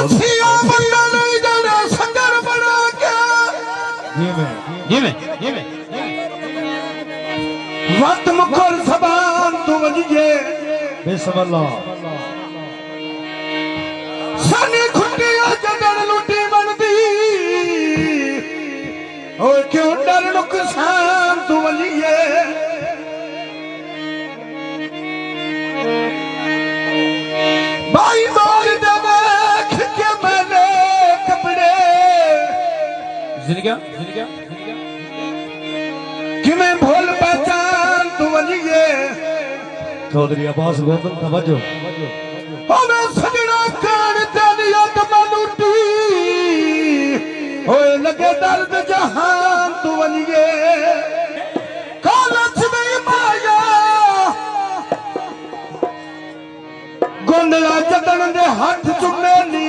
खुशियां मंगल जड़ा संगर बना के जिवें वक्त मुखर जबान तू वजिए बिस्मिल्लाह सनी खुटिया जगड़ लुटी बनदी ओ क्यों डर नुकसान तू वजिए भाई मार दे देख के मैंने कपड़े जिंदगी कि मैं भूल पहचान तू वजिए चौधरी अब्बास गोविंद तवज्जो हमें सजना कान तेनियत मनुटी होए लगे दर्द जहान तू वलिए कालच में माया गोंदला जतन दे हाथ चुमे नी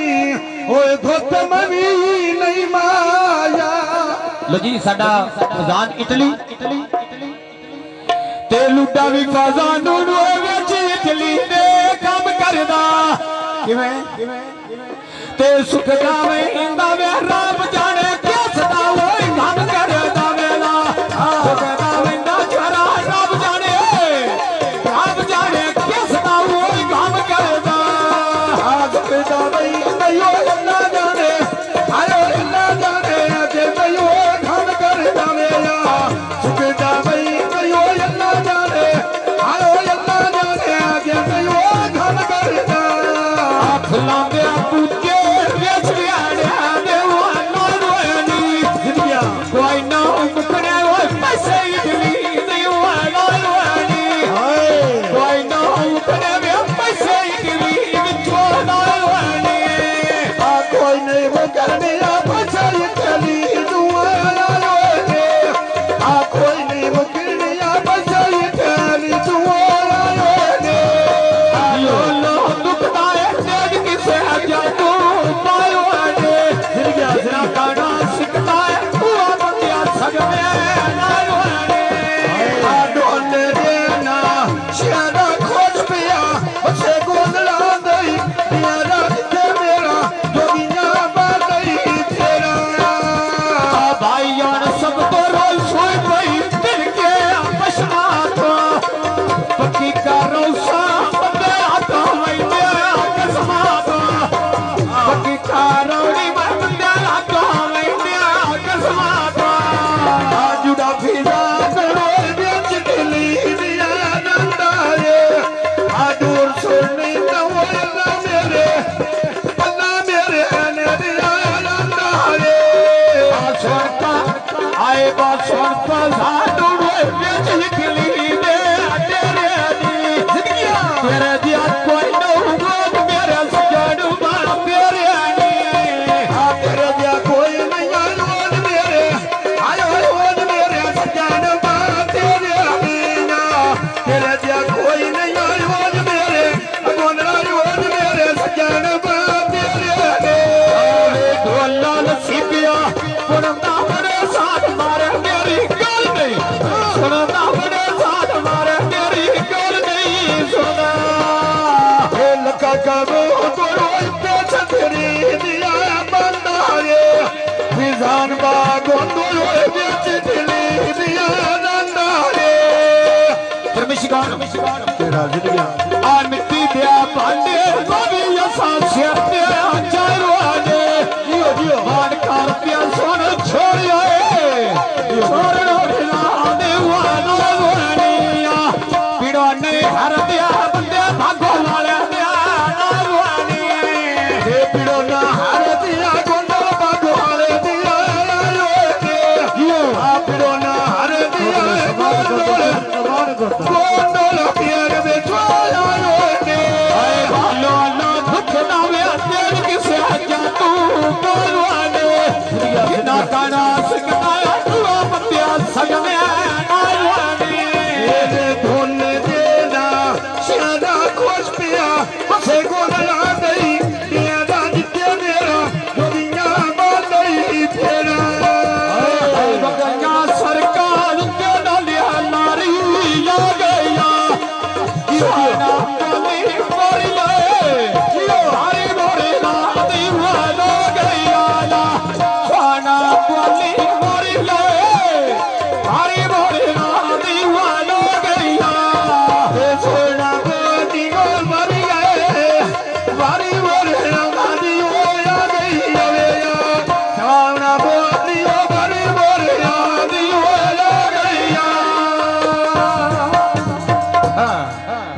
होए धोत में भी नहीं माया लो जी साडा फजान इटली ते लुड्डा भी फजान नू विच इटली दे काम करदा किवें ते सुख जावे इंदा वे रब जाने किस दा ओए काम करदा वेला सुख जावे इंदा छरा रब जाने किस दा ओए काम करदा सुख जावे इंदा यो ना जाने आयो ना जाने ते यो काम करदा वेला सुख जावे इंदा यो ना जाने आयो ना जाने ते यो काम करदा लांदे पूजे वेच लियाड़िया दे वानो रोनी जिंदिया कोई ना मुकने ओए पैसे इडली दे वानो रोनी कोई ना मुकने वे पैसे इडली विचो ना रोनी आ कोई नहीं मुकने आ पैसे इडली दुआला रोनी आ कोई नहीं मुकने आ पैसे इडली दुआला रोनी आयो लो दुखदा है किसे जादू पायो आने फिर गया जरा काना सिकता है हुआ बंदिया सग में नालो आने आडोने देना शेरा खोज पिया उसे गोंदला दई मेरा ते मेरा जोगिया बादई तेरा भाई यार सब तो रोल सोई पई दिल के पछना तो पक्की करो सा बंदे आता वई मेरा कसमा पक्की कारोड़ी बंदे आता वई मेरा कसमा जुड़ा फिरा करो बेच दिली दिया नंदारे आदूर सुननी न होला मेरे पन्ना मेरे ने दिया नंदारे आसवरता आए बासवरता साडू बेच दिली दे तेरे दी जिंदगी तेरे दिया कोई न होगा मेरे सजानू तेरे दी तेरे दिया कोई नहीं आयो मेरे सजानू तेरे दी तेरे दिया कोई नहीं आयो मेरे मेरे सजानू तेरे दी ढोला नसीबिया सुनता बड़े साथ मारे मेरी गल नहीं सुनता बड़े साथ मारे मेरी गल नहीं सुना लका कबो तो रोई पे छतरी दिया बंदा रे विजान बागो तो रोई बेच दिली दिया नंदा रे परमिशगान तेरा जिंदगी आ मिट्टी दिया भांडे नवी असासिया तेरा चारो आने जियो मान कर पिया सोन छोड़ियो छोड़ रोना दे वानो रोनिया पीड़ो नहीं हर दिया बंदे भागो वाले दिया ना रोनी हे पीड़ो ना हर दिया गोंदो भागो वाले दिया यो आ पीड़ो ना हर दिया गोंदो पियर में छोया रोनी आए भालो ना दुख ना वे तेरे किसे जा तू बोलवाने ना काना